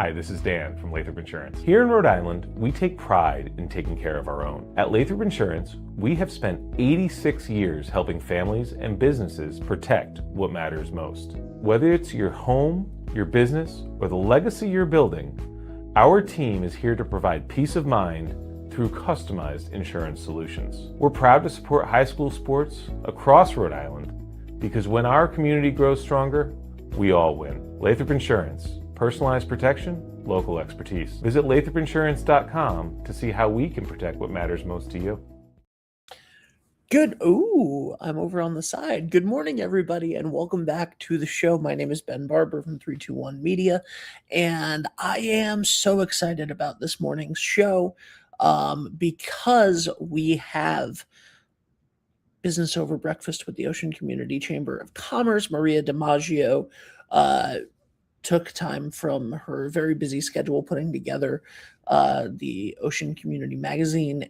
Hi, this is Dan from Lathrop Insurance. Here in Rhode Island, we take pride in taking care of our own. At Lathrop Insurance, we have spent 86 years helping families and businesses protect what matters most. Whether it's your home, your business, or the legacy you're building, our team is here to provide peace of mind through customized insurance solutions. We're proud to support high school sports across Rhode Island because when our community grows stronger, we all win. Lathrop Insurance. Personalized protection, local expertise. Visit lathropinsurance.com to see how we can protect what matters most to you. I'm over on the side. Good morning, everybody, and welcome back to the show. My name is Ben Barber from 321 Media, and I am so excited about this morning's show because we have Business Over Breakfast with the Ocean Community Chamber of Commerce. Maria DiMaggio took time from her very busy schedule putting together the Ocean Community Magazine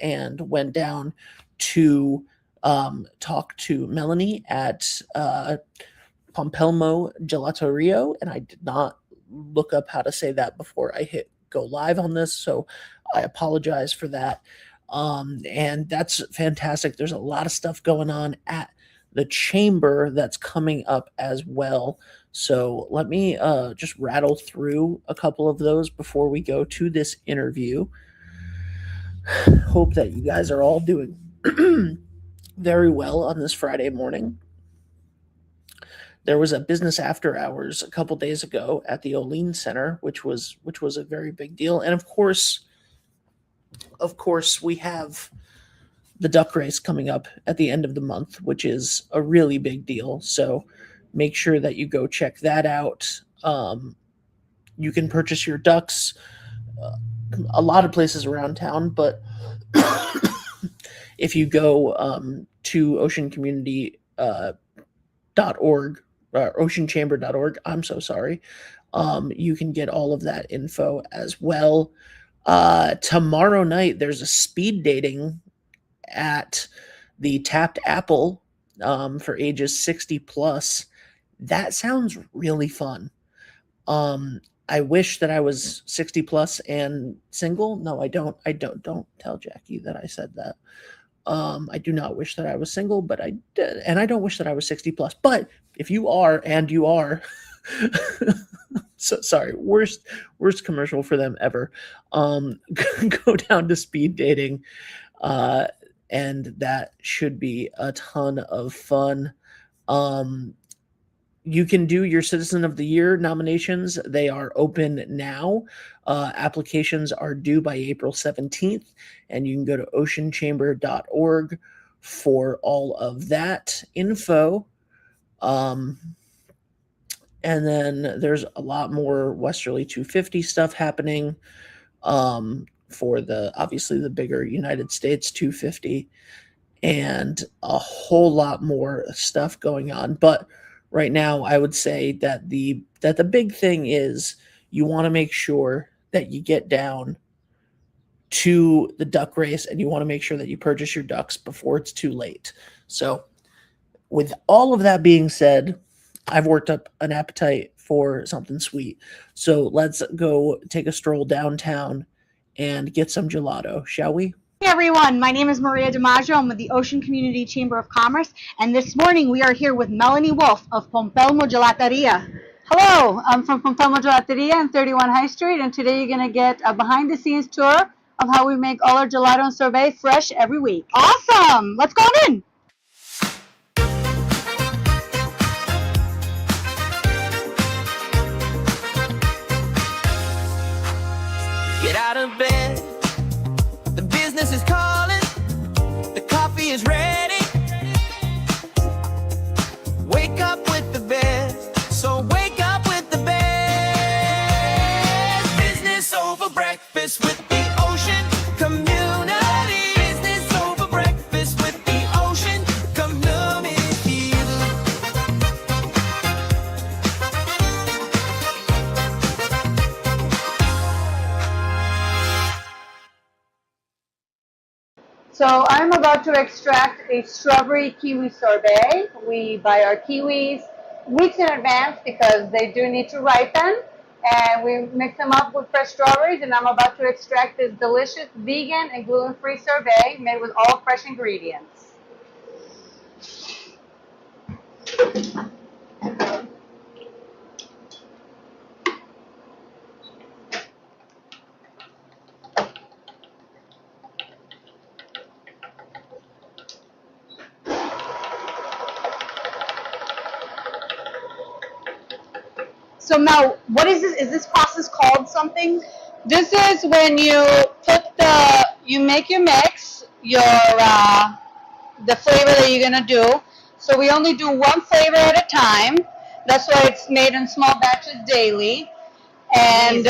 and went down to talk to Melanie at Pompelmo Gelateria, and I did not look up how to say that before I hit go live on this, so I apologize for that. And that's fantastic. There's a lot of stuff going on at the chamber that's coming up as well. So let me just rattle through a couple of those before we go to this interview. Hope that you guys are all doing very well on this Friday morning. There was a business after hours a couple days ago at the Olean Center, which was a very big deal. And of course, we have the duck race coming up at the end of the month, which is a really big deal. So make sure that you go check that out. You can purchase your ducks a lot of places around town, but if you go to oceancommunity.org, oceanchamber.org, I'm so sorry, you can get all of that info as well. Tomorrow night, there's a speed dating at the Tapped Apple for ages 60 plus. That sounds really fun. I wish that I was 60 plus and single. No, I don't. Don't tell Jackie that I said that. I do not wish that I was single, but I did. And I don't wish that I was 60 plus. But if you are, and you are, so sorry, worst commercial for them ever. Go down to speed dating. And that should be a ton of fun. You can do your Citizen of the Year nominations. They are open now. Applications are due by April 17th, and you can go to oceanchamber.org for all of that info. And then there's a lot more Westerly 250 stuff happening for obviously the bigger United States 250, and a whole lot more stuff going on. But right now, I would say that the big thing is you want to make sure that you get down to the duck race, and you want to make sure that you purchase your ducks before it's too late. So with all of that being said, I've worked up an appetite for something sweet. So let's go take a stroll downtown and get some gelato, shall we? Hey everyone, my name is Maria DiMaggio. I'm with the Ocean Community Chamber of Commerce, and this morning we are here with Melanie Wolf of Pompelmo Gelateria. Hello, I'm from Pompelmo Gelateria on 31 High Street, and today you're going to get a behind-the-scenes tour of how we make all our gelato and sorbet fresh every week. Awesome! Let's go in! Get out of bed, the business is calling, the coffee is ready. Wake up with the best, so wake up with the best. Business over breakfast with the Ocean Community. Business over breakfast with the Ocean Community. So I'm about to extract a strawberry kiwi sorbet. We buy our kiwis weeks in advance because they do need to ripen. And we mix them up with fresh strawberries, and I'm about to extract this delicious vegan and gluten-free sorbet made with all fresh ingredients. So Mel, what is this? Is this process called something? This is when you you make your mix, the flavor that you're gonna do. So we only do one flavor at a time. That's why it's made in small batches daily. And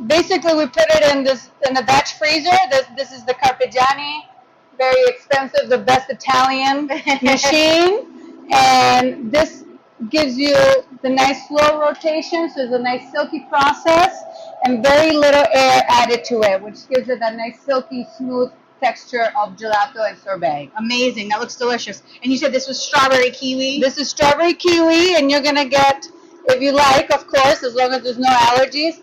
basically we put it in the batch freezer. This is the Carpigiani, very expensive, the best Italian machine. And this gives you the nice slow rotation, so it's a nice silky process, and very little air added to it, which gives it that nice silky, smooth texture of gelato and sorbet. Amazing. That looks delicious. And you said this was strawberry kiwi? This is strawberry kiwi, and you're gonna get, if you like, of course, as long as there's no allergies,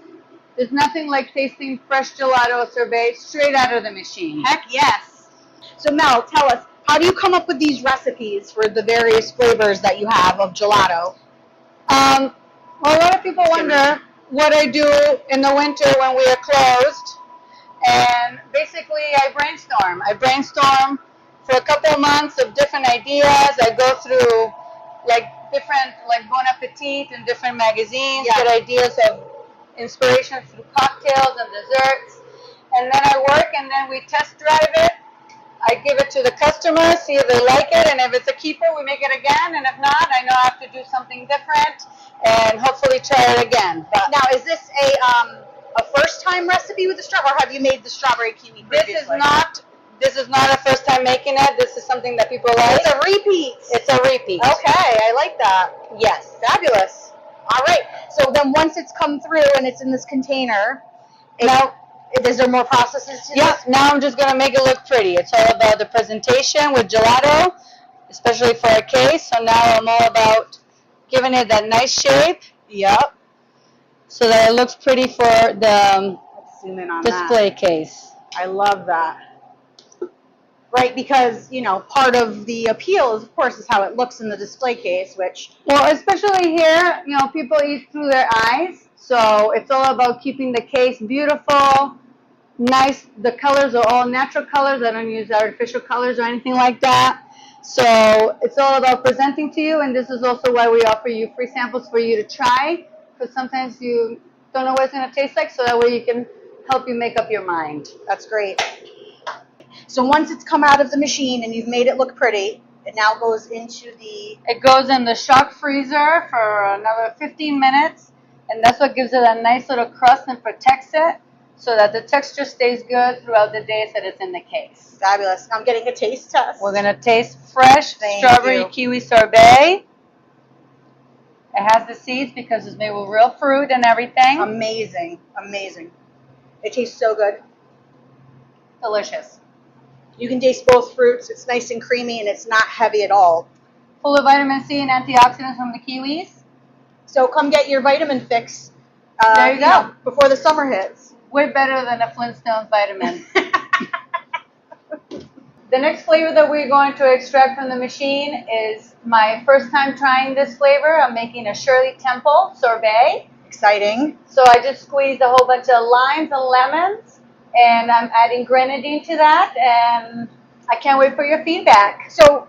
there's nothing like tasting fresh gelato sorbet straight out of the machine. Heck yes. So Mel, tell us, how do you come up with these recipes for the various flavors that you have of gelato? Well, a lot of people wonder what I do in the winter when we are closed. And basically, I brainstorm. I brainstorm for a couple of months of different ideas. I go through different Bon Appetit and different magazines, get ideas of inspiration through cocktails and desserts. And then I work, and then we test drive it. I give it to the customer, see if they like it, and if it's a keeper, we make it again. And if not, I know I have to do something different and hopefully try it again. But Now, is this a first-time recipe with the strawberry, or have you made the strawberry kiwi previously? this is not a first time making it. This is something that people like. It's a repeat. It's a repeat. Okay, I like that. Yes. Fabulous. All right. So then once it's come through and it's in this container, is there more processes to Yeah, this? now I'm just going to make it look pretty. It's all about the presentation with gelato, especially for a case. So now I'm all about giving it that nice shape. Yep. So that it looks pretty for the Let's zoom in on display case. that. I love that. Right, because, part of the appeal, of course, is how it looks in the display case, which... Well, especially here, people eat through their eyes. So it's all about keeping the case beautiful, nice. The colors are all natural colors. I don't use artificial colors or anything like that. So it's all about presenting to you, and this is also why we offer you free samples for you to try, because sometimes you don't know what it's going to taste like, so that way you can help you make up your mind. That's great. So once it's come out of the machine and you've made it look pretty, it now goes into the... It goes in the shock freezer for another 15 minutes, and that's what gives it a nice little crust and protects it so that the texture stays good throughout the days that it's in the case. Fabulous. I'm getting a taste test. We're going to taste fresh Thank strawberry you. kiwi sorbet. It has the seeds because it's made with real fruit and everything. Amazing. Amazing. It tastes so good. Delicious. You can taste both fruits. It's nice and creamy, and it's not heavy at all. Full of vitamin C and antioxidants from the kiwis. So come get your vitamin fix. There you go. Before the summer hits. Way better than a Flintstones vitamin. The next flavor that we're going to extract from the machine is my first time trying this flavor. I'm making a Shirley Temple sorbet. Exciting. So I just squeezed a whole bunch of limes and lemons, and I'm adding grenadine to that, and I can't wait for your feedback. So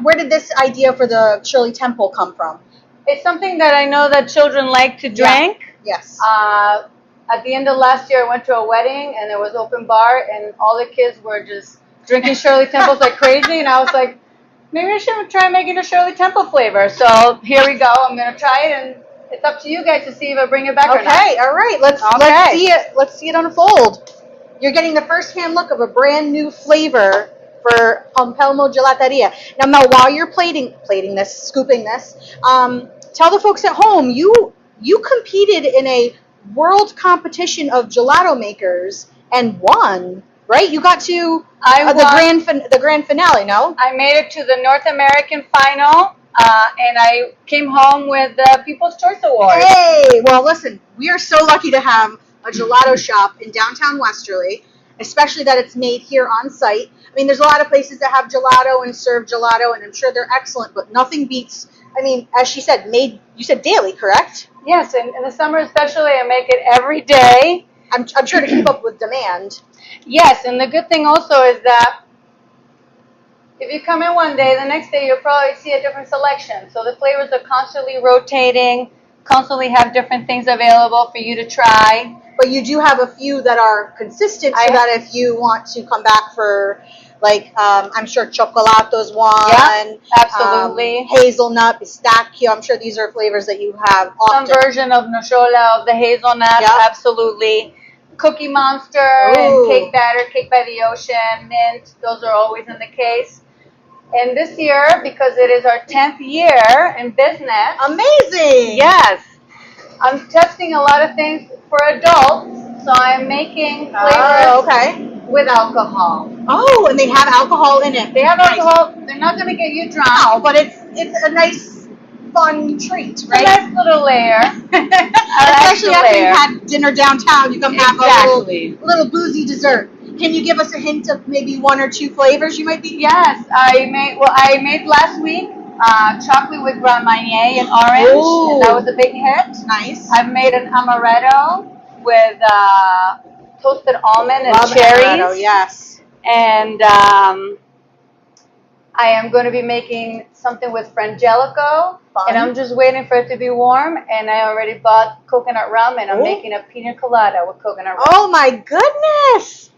where did this idea for the Shirley Temple come from? It's something that I know that children like to drink. Yes. At the end of last year, I went to a wedding, and there was open bar, and all the kids were just drinking Shirley Temples like crazy, and I was like, maybe I should try making a Shirley Temple flavor. So here we go. I'm going to try it, and it's up to you guys to see if I bring it back or not. Okay, all right. Let's see it. Let's see it unfold. You're getting the first-hand look of a brand new flavor for Pompelmo Gelateria. Now, Mel, while you're scooping this, tell the folks at home you competed in a world competition of gelato makers and won, right? You got to the grand finale. No, I made it to the North American final and I came home with the People's Choice Award. Hey, well, listen, we are so lucky to have a gelato shop in downtown Westerly, especially that it's made here on site. I mean, there's a lot of places that have gelato and serve gelato, and I'm sure they're excellent, but nothing beats, I mean, as she said, you said daily, correct? Yes, and in the summer especially, I make it every day. I'm sure to keep up with demand. Yes, and the good thing also is that if you come in one day, the next day you'll probably see a different selection. So the flavors are constantly rotating, constantly have different things available for you to try. But you do have a few that are consistent, so that if you want to come back for, like, I'm sure Chocolato's one. Yeah, absolutely. Hazelnut, pistachio. I'm sure these are flavors that you have often. Some version of Nochola, of the hazelnut, Yeah. absolutely. Cookie Monster and Cake Batter, Cake by the Ocean, Mint, those are always in the case. And this year, because it is our 10th year in business, Amazing. yes, I'm testing a lot of things for adults. So I'm making flavors Oh, okay. with alcohol. Oh, and they have alcohol in it. They have Nice. alcohol. They're not going to get you drunk. No, but it's a nice, fun treat, It's a right? nice little layer. Especially after you've had dinner downtown, you come have Exactly. a little boozy dessert. Can you give us a hint of maybe one or two flavors you might be? Yes, I made last week chocolate with Grand Marnier and orange. Ooh. And that was a big hit. Nice. I've made an amaretto with toasted almond and Love cherries. amaretto, yes. And I am going to be making something with frangelico. Fun. And I'm just waiting for it to be warm. And I already bought coconut rum, and I'm Ooh. making a pina colada with coconut rum. Oh my goodness!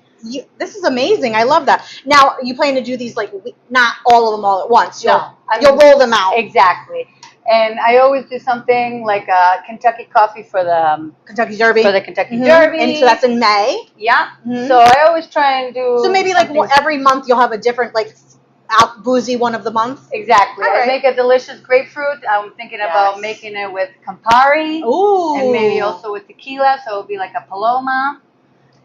This is amazing. I love that. Now, you plan to do these like not all of them all at once. No, You'll roll them out. Exactly. And I always do something like a Kentucky coffee for the Kentucky Derby. Kentucky Mhm. Derby. And so that's in May. Yeah. Mhm. So I always try and do. So maybe like something- every month you'll have a different like boozy one of the month. Exactly. All I right. make a delicious grapefruit. I'm thinking about Yes. making it with Campari. Ooh. And maybe also with tequila, so it'll be like a Paloma.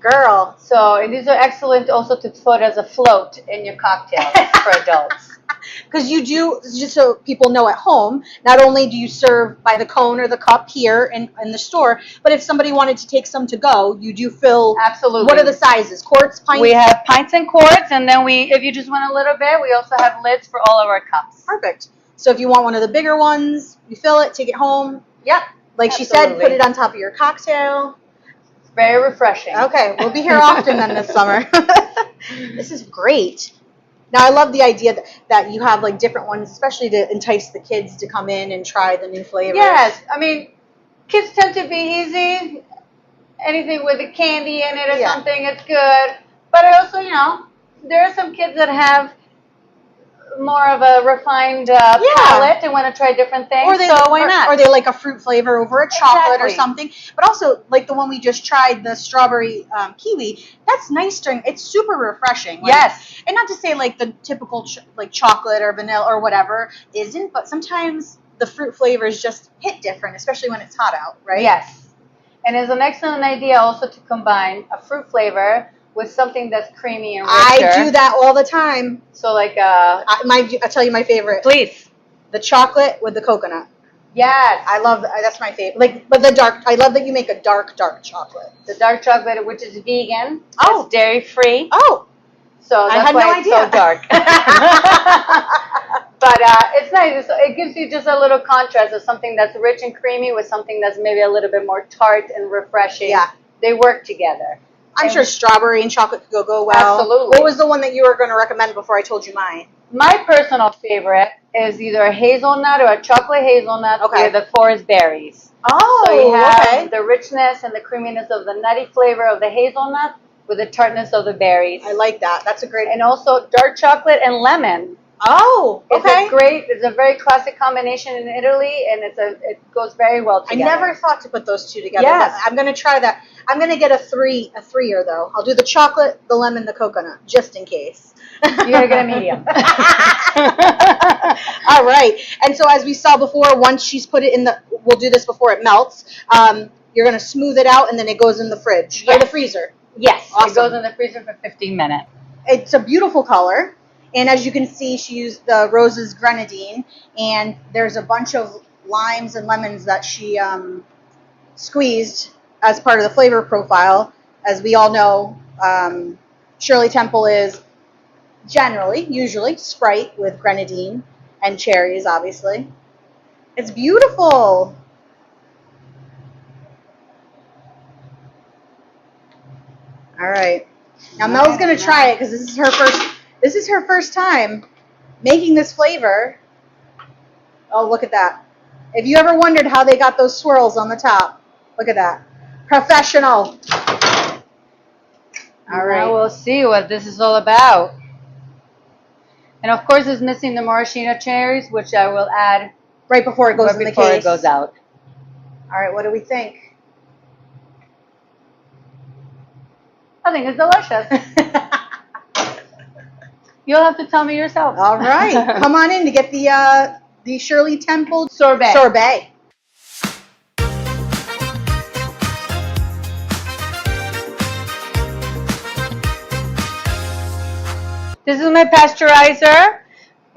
Girl. So, and these are excellent also to put as a float in your cocktails for adults. Because you do, just so people know at home, not only do you serve by the cone or the cup here in the store, but if somebody wanted to take some to go, you do fill. Absolutely. What are the sizes? Quarts, pints? We have pints and quarts, and then if you just want a little bit, we also have lids for all of our cups. Perfect. So if you want one of the bigger ones, you fill it, take it home. Yep. Like she said, Absolutely. put it on top of your cocktail. Very refreshing. Okay, we'll be here often then this summer. This is great. Now I love the idea that you have like different ones, especially to entice the kids to come in and try the new flavors. Yes, I mean, kids tend to be easy. Anything with a candy in it or Yeah. something, it's good. But I also, there are some kids that have more of a refined palate and want to try different things. So why not? Or they like a fruit flavor over a chocolate or Exactly. something. But also, like the one we just tried, the strawberry kiwi, that's nice during, it's super refreshing. Like, Yes. And not to say like the typical like chocolate or vanilla or whatever isn't, but sometimes the fruit flavors just hit different, especially when it's hot out, right? Yes. And it's an excellent idea also to combine a fruit flavor with something that's creamy and richer. I do that all the time. So like I'll tell you my favorite. please. The chocolate with the coconut. Yes. I love that. That's my favorite. Like, but the dark. I love that you make a dark chocolate. The dark chocolate, which is vegan. Oh. It's dairy free. Oh, So I that's had no why it's idea. so dark. But it's nice. It gives you just a little contrast of something that's rich and creamy with something that's maybe a little bit more tart and refreshing. Yeah. They work together. I'm And sure strawberry and chocolate could go well. Absolutely. What was the one that you were going to recommend before I told you mine? My personal favorite is either a hazelnut or a chocolate hazelnut Okay. with the forest berries. Oh, So you have okay. the richness and the creaminess of the nutty flavor of the hazelnut with the tartness of the berries. I like that. That's a great. And also dark chocolate and lemon. Oh, okay. It's a very classic combination in Italy, and it goes very well I together. never thought to put those two together. Yes. But I'm going to try that. I'm going to get a threer though. I'll do the chocolate, the lemon, the coconut, just in case. You gotta get a medium. All right. And so as we saw before, once she's put it in we'll do this before it melts. You're going to smooth it out, and then it goes in the fridge or the Yes. freezer. Yes, Awesome. it goes in the freezer for 15 minutes. It's a beautiful color. And as you can see, she used the Rose's grenadine, and there's a bunch of limes and lemons that she squeezed as part of the flavor profile. As we all know, Shirley Temple is usually Sprite with grenadine and cherries, obviously. It's beautiful. All right. Now Mel's gonna try it because this is her first. This is her first time making this flavor. Oh, look at that! If you ever wondered how they got those swirls on the top, look at that. Professional. All right. Now we'll see what this is all about. And of course, it's missing the maraschino cherries, which I will add Right before it goes right in the before case. it goes out. All right. What do we think? I think it's delicious. You'll have to tell me yourself. All right. Come on in to get the Shirley Temple Sorbet. Sorbet. This is my pasteurizer,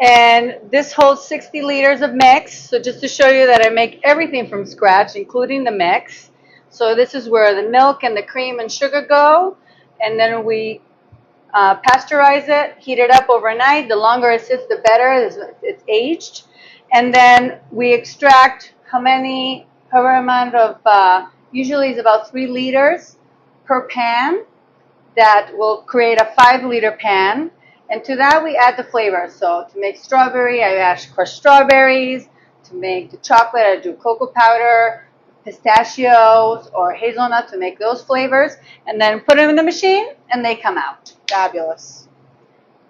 and this holds 60 liters of mix. So just to show you that I make everything from scratch, including the mix. So this is where the milk and the cream and sugar go, and then we pasteurize it, heat it up overnight. The longer it sits, the better. It's aged, and then we extract however amount of usually it's about 3 liters per pan. That will create a 5-liter pan. And to that, we add the flavor. So to make strawberry, I add crushed strawberries. To make the chocolate, I do cocoa powder, pistachios, or hazelnut to make those flavors. And then put them in the machine, and they come out. Fabulous.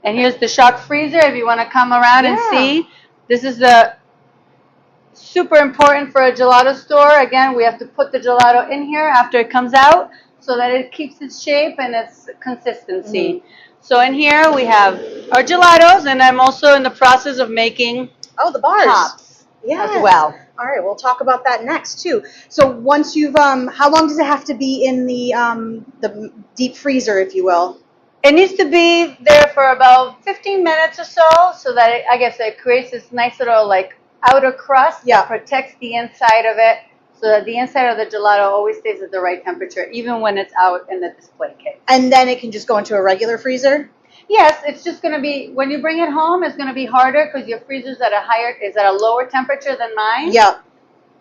And here's the shock freezer if you want to come around and see. This is the super important for a gelato store. Again, we have to put the gelato in here after it comes out so that it keeps its shape and its consistency. Mm-hmm. So in here we have our gelatos, and I'm also in the process of making Oh, the bars. pops Yes. as well. All right, we'll talk about that next too. So once you've, how long does it have to be in the deep freezer, if you will? It needs to be there for about 15 minutes or so that I guess it creates this nice little like outer crust that protects the inside of it, so that the inside of the gelato always stays at the right temperature, even when it's out in the display case. And then it can just go into a regular freezer? Yes, it's just going to be, when you bring it home, it's going to be harder because your freezer's at a lower temperature than mine. Yeah.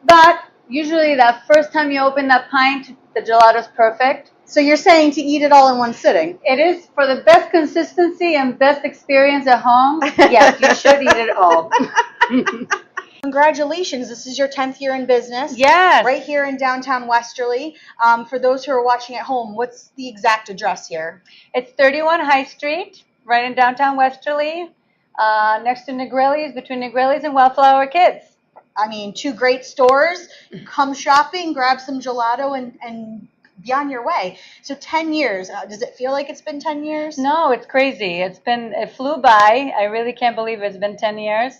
But usually that first time you open that pint, the gelato's perfect. So you're saying to eat it all in one sitting? It is for the best consistency and best experience at home. Yes, you should eat it all. Congratulations, this is your 10th year in business. Yes. Right here in downtown Westerly. For those who are watching at home, what's the exact address here? It's 31 High Street, right in downtown Westerly, next to Negrelli's, between Negrelli's and Wellflower Kids. I mean, 2 great stores. Come shopping, grab some gelato, and be on your way. So 10 years. Does it feel like it's been 10 years? No, it's crazy. It flew by. I really can't believe it's been 10 years.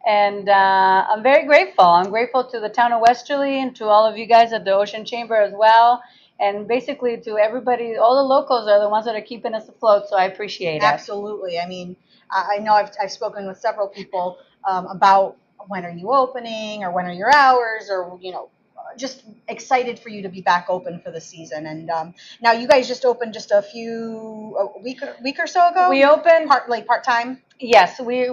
And I'm very grateful. I'm grateful to the town of Westerly and to all of you guys at the Ocean Chamber as well. And basically to everybody, all the locals are the ones that are keeping us afloat, so I appreciate it. Absolutely. I mean, I know I've spoken with several people about when are you opening or when are your hours, or, just excited for you to be back open for the season. And now you guys just opened just a week or so ago? We opened part-time? Yes, we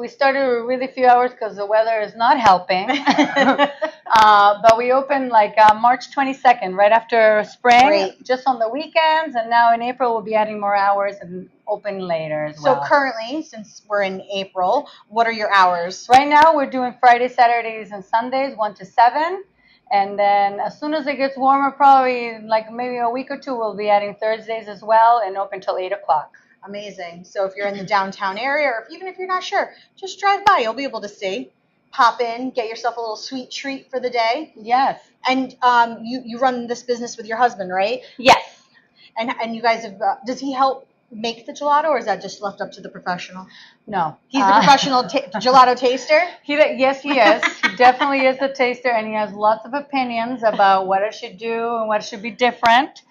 started with really few hours because the weather is not helping. But we opened March 22nd, right after spring, just on the weekends. And now in April, we'll be adding more hours and open later as well. So currently, since we're in April, what are your hours? Right now, we're doing Fridays, Saturdays, and Sundays, 1 to 7. And then as soon as it gets warmer, probably maybe a week or 2, we'll be adding Thursdays as well and open till 8 o'clock. Amazing. So if you're in the downtown area, or even if you're not sure, just drive by. You'll be able to see. Pop in, get yourself a little sweet treat for the day. Yes. And you run this business with your husband, right? Yes. And you guys have, does he help make the gelato, or is that just left up to the professional? No. He's the professional gelato taster? Yes, he is. He definitely is a taster, and he has lots of opinions about what it should do and what should be different.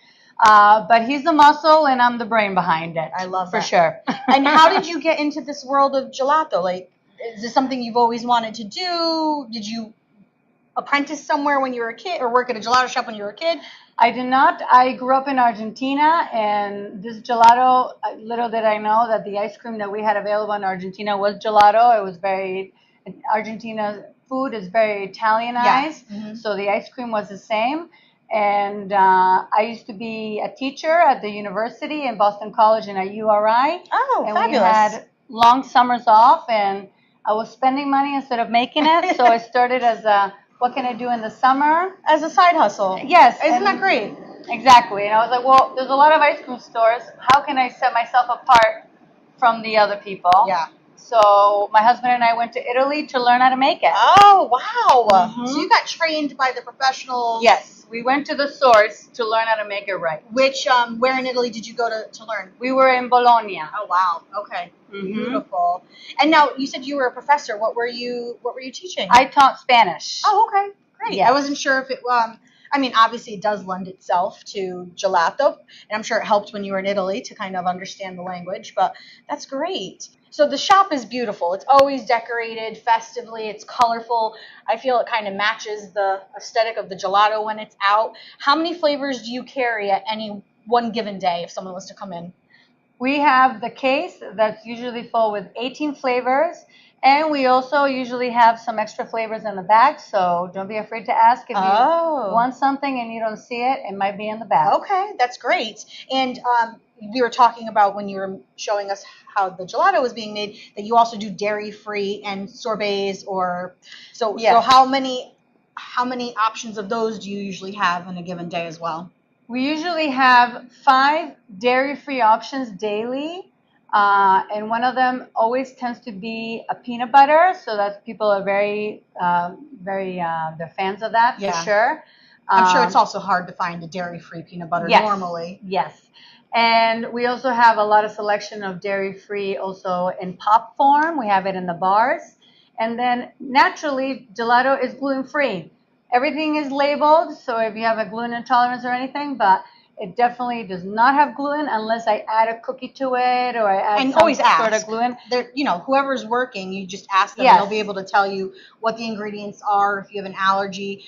But he's the muscle and I'm the brain behind it. I love for that. sure. And how did you get into this world of gelato? Like, is this something you've always wanted to do? Did you apprentice somewhere when you were a kid, or work at a gelato shop when you were a kid? I did not. I grew up in Argentina, and this gelato, little did I know that the ice cream that we had available in Argentina was gelato. It was very, Argentina food is very Italianized, so the ice cream was the same. And I used to be a teacher at the university in Boston College and at URI. Oh, and fabulous. we had long summers off, and I was spending money instead of making it. So I started as a, what can I do in the summer? As a side hustle. Yes. Isn't and- that great? Exactly. And I was like, well, there's a lot of ice cream stores. How can I set myself apart from the other people? Yeah. So my husband and I went to Italy to learn how to make it. Oh, wow. Mhm. So you got trained by the professionals. Yes, we went to the source to learn how to make it right. Which, where in Italy did you go to learn? We were in Bologna. Oh, wow. Okay. Mhm. Beautiful. And now you said you were a professor. What were you teaching? I taught Spanish. Oh, okay. Great. Yes. I wasn't sure if it, I mean, obviously it does lend itself to gelato, and I'm sure it helped when you were in Italy to kind of understand the language, but that's great. So the shop is beautiful. It's always decorated festively. It's colorful. I feel it kind of matches the aesthetic of the gelato when it's out. How many flavors do you carry at any one given day if someone was to come in? We have the case that's usually full with 18 flavors. And we also usually have some extra flavors in the bag, so don't be afraid to ask if you want something and you don't see it. It might be in the bag. Okay, that's great. And we were talking about when you were showing us how the gelato was being made that you also do dairy-free and sorbets, or so. Yes. So how many options of those do you usually have in a given day as well? We usually have 5 dairy-free options daily. And one of them always tends to be a peanut butter, so that people are very, they're fans of that Yeah. for sure. I'm sure it's also hard to find a dairy-free peanut butter Yes. normally. Yes. And we also have a lot of selection of dairy-free also in pop form. We have it in the bars. And then naturally, gelato is gluten-free. Everything is labeled, so if you have a gluten intolerance or anything, but it definitely does not have gluten unless I add a cookie to it or I add And some always sort ask. of gluten. There, whoever's working, you just ask them. Yes. And they'll be able to tell you what the ingredients are, if you have an allergy,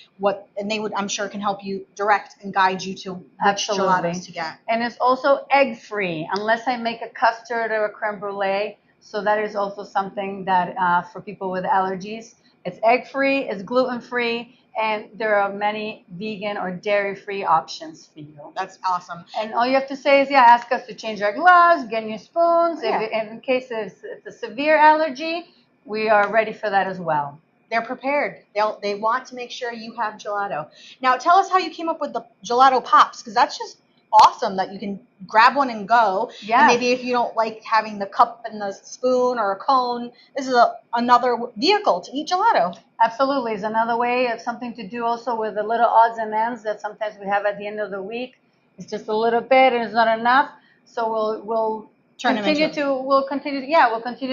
and they would, I'm sure, can help you direct and guide you to which Absolutely. gelatos to get. And it's also egg-free unless I make a custard or a creme brulee. So that is also something that for people with allergies. It's egg-free, it's gluten-free, and there are many vegan or dairy-free options for you. That's awesome. And all you have to say is, ask us to change our gloves, get new spoons. Yeah. If in case it's a severe allergy, we are ready for that as well. They're prepared. They want to make sure you have gelato. Now, tell us how you came up with the gelato pops, because that's just awesome that you can grab one and go. Yes. And maybe if you don't like having the cup and the spoon or a cone, this is another vehicle to eat gelato. Absolutely. It's another way of something to do also with the little odds and ends that sometimes we have at the end of the week. It's just a little bit and it's not enough. So we'll continue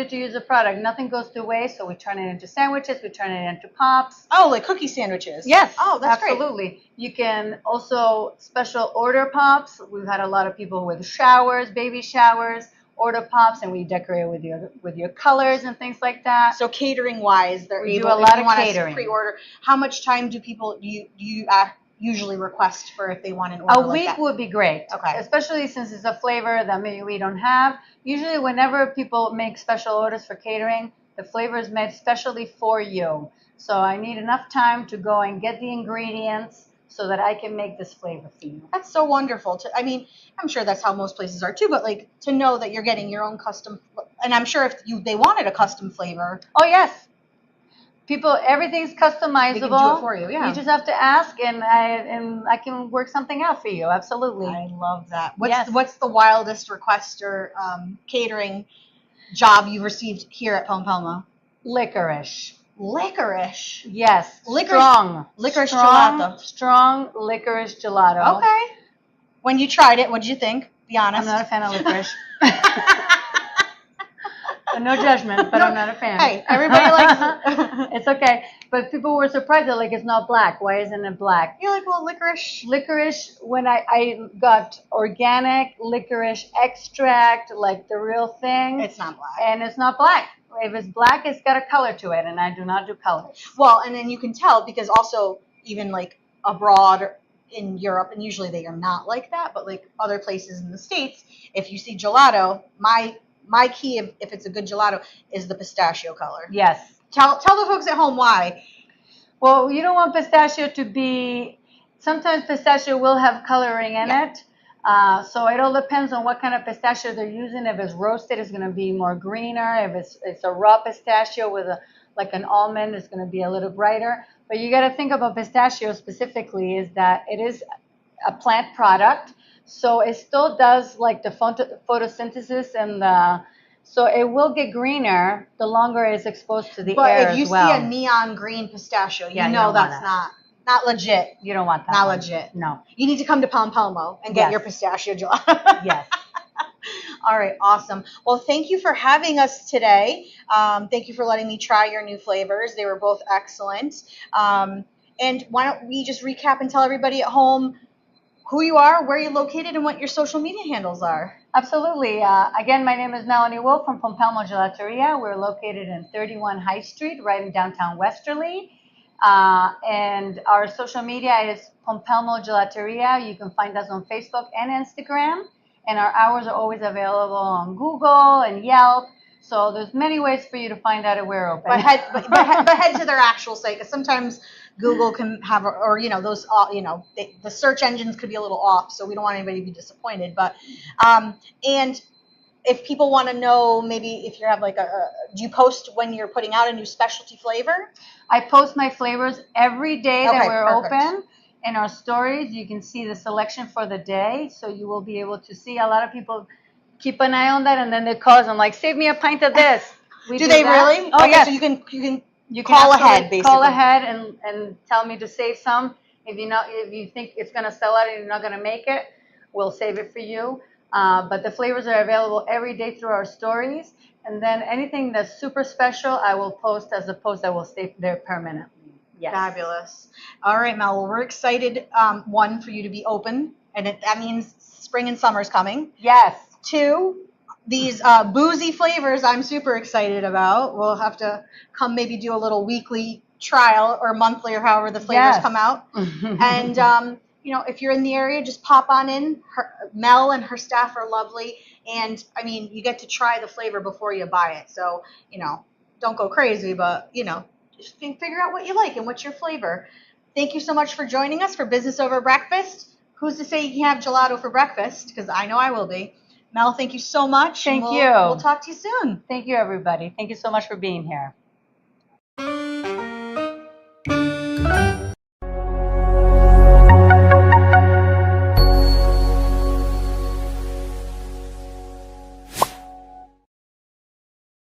to use the product. Nothing goes to waste, so we turn it into sandwiches, we turn it into pops. Oh, like cookie sandwiches. Yes. Oh, that's great. absolutely. You can also special order pops. We've had a lot of people with showers, baby showers, order pops, and we decorate with your colors and things like that. So catering wise, they're We do able a if lot you of want us catering. to pre-order. How much time do you usually request for if they want an order A like week that? would be great. Okay. Especially since it's a flavor that maybe we don't have. Usually whenever people make special orders for catering, the flavor is made specially for you. So I need enough time to go and get the ingredients so that I can make this flavor for you. That's so wonderful. I'm sure that's how most places are too, but like to know that you're getting your own custom, and I'm sure if they wanted a custom flavor, Oh yes. Everything's customizable. they can do it for you. Yeah. You just have to ask, and I can work something out for you. Absolutely. I love that. Yes. What's the wildest request or catering job you've received here at Palma? Licorice. Licorice. Yes. Licorice- Strong. licorice strong, gelato. Strong licorice gelato. Okay. When you tried it, what did you think? Be honest. I'm not a fan of licorice. No judgment, but I'm not a fan. Hey, everybody likes It's okay. But people were surprised. They're like, it's not black. Why isn't it black? You're like, well, licorice. Licorice, when I got organic licorice extract, like the real thing, It's not black. and it's not black. If it's black, it's got a color to it, and I do not do colors. Well, and then you can tell because also even like abroad in Europe, and usually they are not like that, but like other places in the States, if you see gelato, my key if it's a good gelato is the pistachio color. Yes. Tell the folks at home why. Well, you don't want pistachio to be. Sometimes pistachio will have coloring in Yeah. it. So it all depends on what kind of pistachio they're using. If it's roasted, it's going to be more greener. If it's a raw pistachio with like an almond, it's going to be a little brighter. But you got to think about pistachio specifically is that it is a plant product. So it still does like the photosynthesis so it will get greener the longer it's exposed to the But air if you as well. see a neon green pistachio, Yeah, you you know don't want that's that. not legit. You don't want that. Not one. legit. No. You need to come to Pompelmo and get Yes. your pistachio gelato. Yes. All right, awesome. Well, thank you for having us today. Thank you for letting me try your new flavors. They were both excellent. And why don't we just recap and tell everybody at home who you are, where you're located, and what your social media handles are. Absolutely. Again, my name is Melanie Wolf from Pompelmo Gelateria. We're located in 31 High Street, right in downtown Westerly. And our social media is Pompelmo Gelateria. You can find us on Facebook and Instagram. And our hours are always available on Google and Yelp. So there's many ways for you to find out if we're open. But head to their actual site because sometimes Google can have, or you know, those, you know, the search engines could be a little off, so we don't want anybody to be disappointed. But and if people want to know, maybe if you have like do you post when you're putting out a new specialty flavor? I post my flavors every day that Okay, we're perfect. open. In our stories, you can see the selection for the day, so you will be able to see. A lot of people keep an eye on that, and then they call us and like, save me a pint of this. We Do they that. really? Oh Okay, yes. so you can You can call absolutely ahead, basically. Call ahead and tell me to save some. If you think it's gonna sell out and you're not gonna make it, we'll save it for you. But the flavors are available every day through our stories, and then anything that's super special, I will post as a post that will stay there permanently. Yes. Fabulous. All right, Mel. Well, we're excited. One, for you to be open, and that means spring and summer's coming. Yes. Two, these boozy flavors I'm super excited about. We'll have to come maybe do a little weekly trial or monthly or however the flavors Yes. come out. And, you know, if you're in the area, just pop on in. Mel and her staff are lovely. And, I mean, you get to try the flavor before you buy it. So, you know, don't go crazy, but, you know, just figure out what you like and what's your flavor. Thank you so much for joining us for Business Over Breakfast. Who's to say you can have gelato for breakfast? Because I know I will be. Mel, thank you so much. Thank and you. We'll talk to you soon. Thank you, everybody. Thank you so much for being here.